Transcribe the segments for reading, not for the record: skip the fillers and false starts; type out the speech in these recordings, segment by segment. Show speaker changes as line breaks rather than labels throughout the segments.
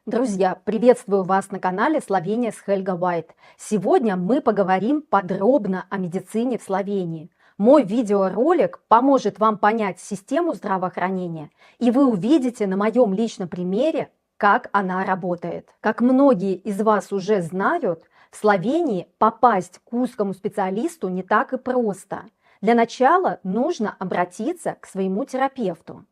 Друзья, приветствую вас на канале Словения с Хельга Уайт. Сегодня мы поговорим подробно о медицине в Словении. Мой видеоролик поможет вам понять систему здравоохранения, и вы увидите на моем личном примере, как она работает. Как многие из вас уже знают, в Словении попасть к узкому специалисту не так и просто. Для начала нужно обратиться к своему терапевту.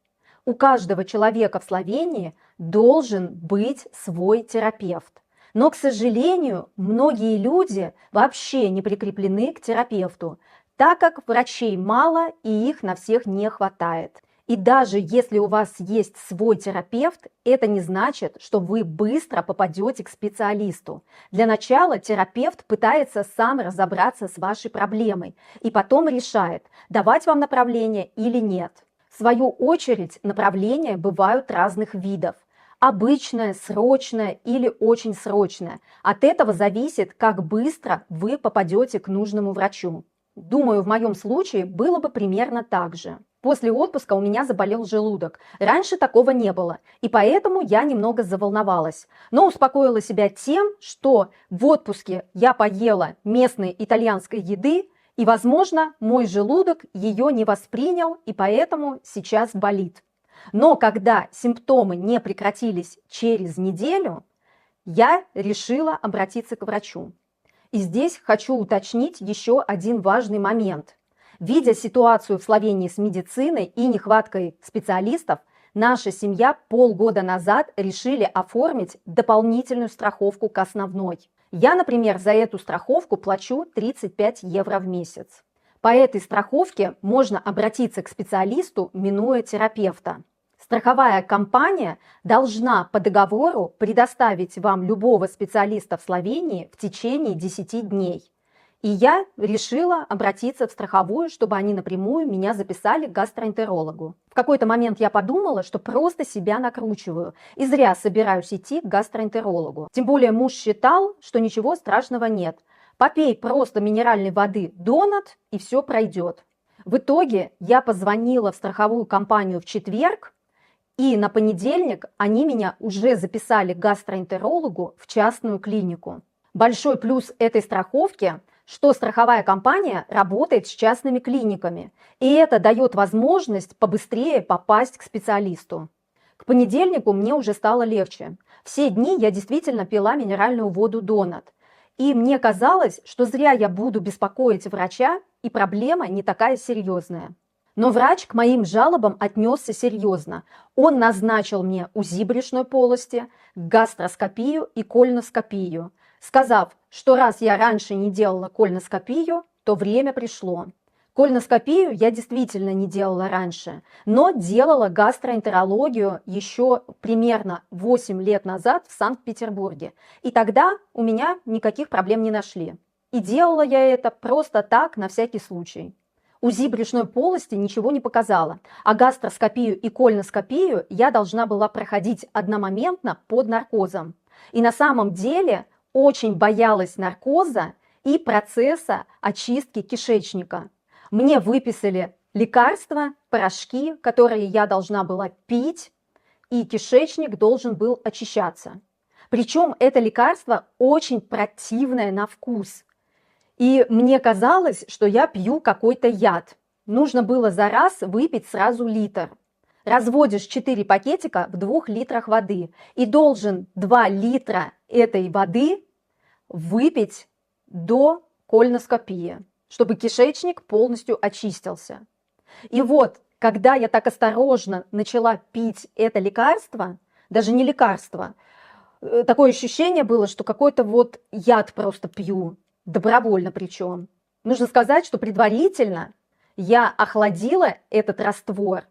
У каждого человека в Словении должен быть свой терапевт. Но, к сожалению, многие люди вообще не прикреплены к терапевту, так как врачей мало и их на всех не хватает. И даже если у вас есть свой терапевт, это не значит, что вы быстро попадете к специалисту. Для начала терапевт пытается сам разобраться с вашей проблемой и потом решает, давать вам направление или нет. В свою очередь, направления бывают разных видов. Обычное, срочное или очень срочное. От этого зависит, как быстро вы попадете к нужному врачу. Думаю, в моем случае было бы примерно так же. После отпуска у меня заболел желудок. Раньше такого не было, и поэтому я немного заволновалась. Но успокоила себя тем, что в отпуске я поела местной итальянской еды, и, возможно, мой желудок ее не воспринял, и поэтому сейчас болит. Но когда симптомы не прекратились через неделю, я решила обратиться к врачу. И здесь хочу уточнить еще один важный момент. Видя ситуацию в Словении с медициной и нехваткой специалистов, наша семья полгода назад решили оформить дополнительную страховку к основной. Я, например, за эту страховку плачу 35 евро в месяц. По этой страховке можно обратиться к специалисту, минуя терапевта. Страховая компания должна по договору предоставить вам любого специалиста в Словении в течение 10 дней. И я решила обратиться в страховую, чтобы они напрямую меня записали к гастроэнтерологу. В какой-то момент я подумала, что просто себя накручиваю и зря собираюсь идти к гастроэнтерологу. Тем более муж считал, что ничего страшного нет. Попей просто минеральной воды Донат и все пройдет. В итоге я позвонила в страховую компанию в четверг, и на понедельник они меня уже записали к гастроэнтерологу в частную клинику. Большой плюс этой страховки, что страховая компания работает с частными клиниками, и это дает возможность побыстрее попасть к специалисту. К понедельнику мне уже стало легче. Все дни я действительно пила минеральную воду Донат, и мне казалось, что зря я буду беспокоить врача, и проблема не такая серьезная. Но врач к моим жалобам отнесся серьезно. Он назначил мне УЗИ брюшной полости, гастроскопию и кольноскопию, сказав, что раз я раньше не делала кольноскопию, то время пришло. Кольноскопию я действительно не делала раньше, но делала гастроэнтерологию еще примерно 8 лет назад в Санкт-Петербурге. И тогда у меня никаких проблем не нашли. И делала я это просто так, на всякий случай. УЗИ брюшной полости ничего не показало, а гастроскопию и кольноскопию я должна была проходить одномоментно под наркозом. И на самом деле очень боялась наркоза и процесса очистки кишечника. Мне выписали лекарства, порошки, которые я должна была пить, и кишечник должен был очищаться. Причем это лекарство очень противное на вкус. И мне казалось, что я пью какой-то яд. Нужно было за раз выпить сразу литр. Разводишь 4 пакетика в 2 литрах воды и должен 2 литра этой воды выпить до кольноскопии, чтобы кишечник полностью очистился. И вот, когда я так осторожно начала пить это лекарство, даже не лекарство, такое ощущение было, что какой-то вот яд просто пью. Добровольно причем. Нужно сказать, что предварительно я охладила этот раствор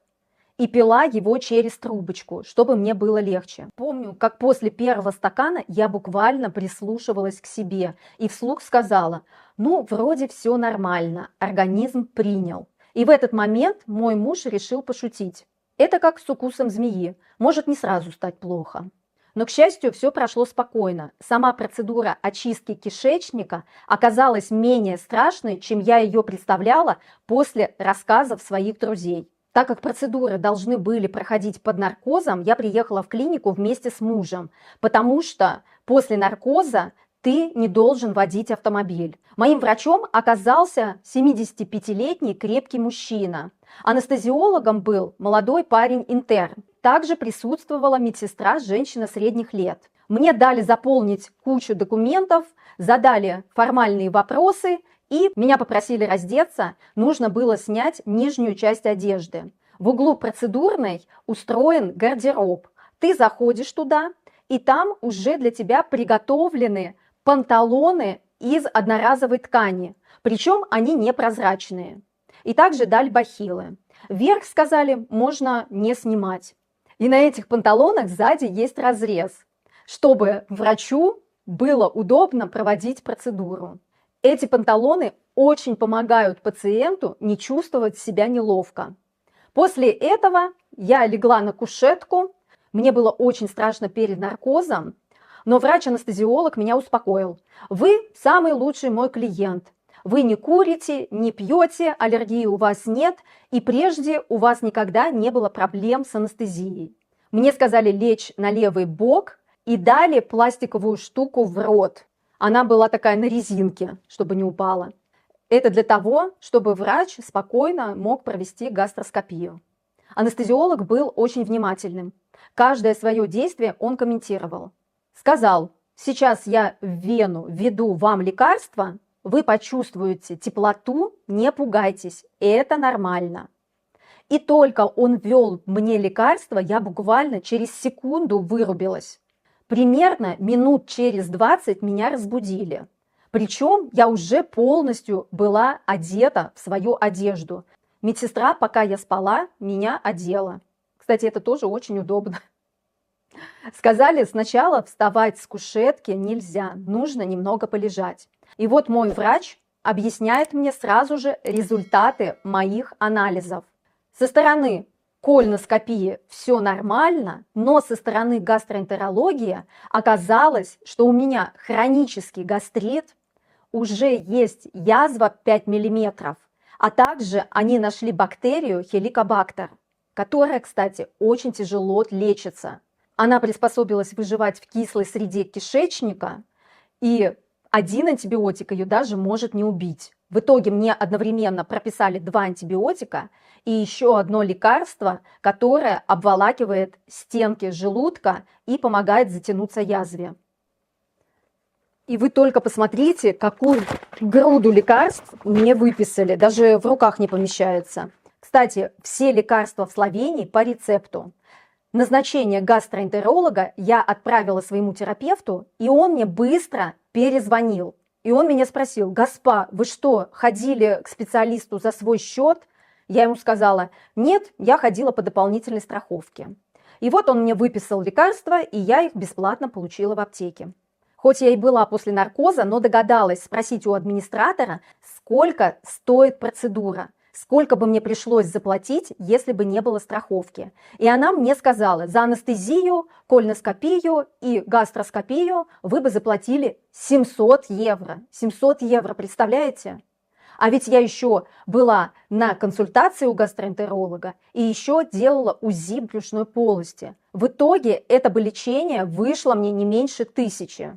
и пила его через трубочку, чтобы мне было легче. Помню, как после первого стакана я буквально прислушивалась к себе и вслух сказала, ну, вроде все нормально, организм принял. И в этот момент мой муж решил пошутить. Это как с укусом змеи, может не сразу стать плохо. Но, к счастью, все прошло спокойно. Сама процедура очистки кишечника оказалась менее страшной, чем я ее представляла после рассказов своих друзей. Так как процедуры должны были проходить под наркозом, я приехала в клинику вместе с мужем, потому что после наркоза ты не должен водить автомобиль. Моим врачом оказался 75-летний крепкий мужчина. Анестезиологом был молодой парень-интерн. Также присутствовала медсестра, женщина средних лет. Мне дали заполнить кучу документов, задали формальные вопросы, и меня попросили раздеться, нужно было снять нижнюю часть одежды. В углу процедурной устроен гардероб. Ты заходишь туда, и там уже для тебя приготовлены панталоны из одноразовой ткани, причем они непрозрачные. И также дали бахилы. Верх, сказали, можно не снимать. И на этих панталонах сзади есть разрез, чтобы врачу было удобно проводить процедуру. Эти панталоны очень помогают пациенту не чувствовать себя неловко. После этого я легла на кушетку. Мне было очень страшно перед наркозом, но врач-анестезиолог меня успокоил. Вы самый лучший мой клиент. Вы не курите, не пьете, аллергии у вас нет, и прежде у вас никогда не было проблем с анестезией. Мне сказали лечь на левый бок и дали пластиковую штуку в рот. Она была такая на резинке, чтобы не упала. Это для того, чтобы врач спокойно мог провести гастроскопию. Анестезиолог был очень внимательным. Каждое свое действие он комментировал. Сказал: сейчас я в вену введу вам лекарство, вы почувствуете теплоту, не пугайтесь, это нормально. И только он ввел мне лекарство, я буквально через секунду вырубилась. Примерно минут через 20 меня разбудили. Причем я уже полностью была одета в свою одежду. Медсестра, пока я спала, меня одела. Кстати, это тоже очень удобно. Сказали, сначала вставать с кушетки нельзя, нужно немного полежать. И вот мой врач объясняет мне сразу же результаты моих анализов. Со стороны кольноскопии все нормально, но со стороны гастроэнтерологии оказалось, что у меня хронический гастрит, уже есть язва 5 мм, а также они нашли бактерию хеликобактер, которая, кстати, очень тяжело лечится. Она приспособилась выживать в кислой среде кишечника, и один антибиотик ее даже может не убить. В итоге мне одновременно прописали 2 антибиотика и еще одно лекарство, которое обволакивает стенки желудка и помогает затянуться язве. И вы только посмотрите, какую груду лекарств мне выписали, даже в руках не помещается. Кстати, все лекарства в Словении по рецепту. Назначение гастроэнтеролога я отправила своему терапевту, и он мне быстро перезвонил. И он меня спросил: «Госпа, вы что, ходили к специалисту за свой счет?» Я ему сказала: «Нет, я ходила по дополнительной страховке». И вот он мне выписал лекарства, и я их бесплатно получила в аптеке. Хоть я и была после наркоза, но догадалась спросить у администратора, сколько стоит процедура. Сколько бы мне пришлось заплатить, если бы не было страховки. И она мне сказала: за анестезию, кольноскопию и гастроскопию вы бы заплатили 700 евро. 700 евро, представляете? А ведь я еще была на консультации у гастроэнтеролога и еще делала УЗИ брюшной полости. В итоге это бы лечение вышло мне не меньше 1000.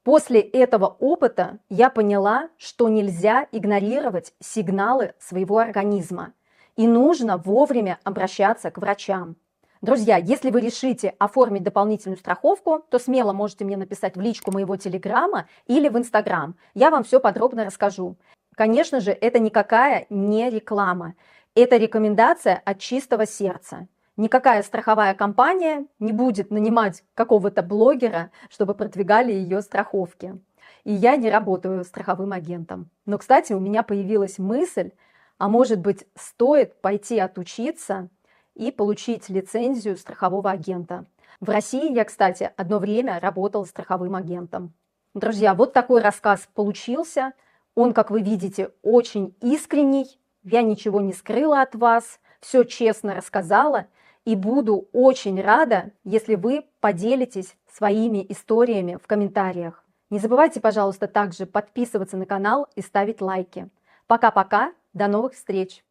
После этого опыта я поняла, что нельзя игнорировать сигналы своего организма и нужно вовремя обращаться к врачам. Друзья, если вы решите оформить дополнительную страховку, то смело можете мне написать в личку моего телеграма или в инстаграм. Я вам все подробно расскажу. Конечно же, это никакая не реклама. Это рекомендация от чистого сердца. Никакая страховая компания не будет нанимать какого-то блогера, чтобы продвигали ее страховки. И я не работаю страховым агентом. Но, кстати, у меня появилась мысль, а может быть, стоит пойти отучиться и получить лицензию страхового агента. В России я, кстати, одно время работала страховым агентом. Друзья, вот такой рассказ получился. Он, как вы видите, очень искренний. Я ничего не скрыла от вас, все честно рассказала. И буду очень рада, если вы поделитесь своими историями в комментариях. Не забывайте, пожалуйста, также подписываться на канал и ставить лайки. Пока-пока, до новых встреч!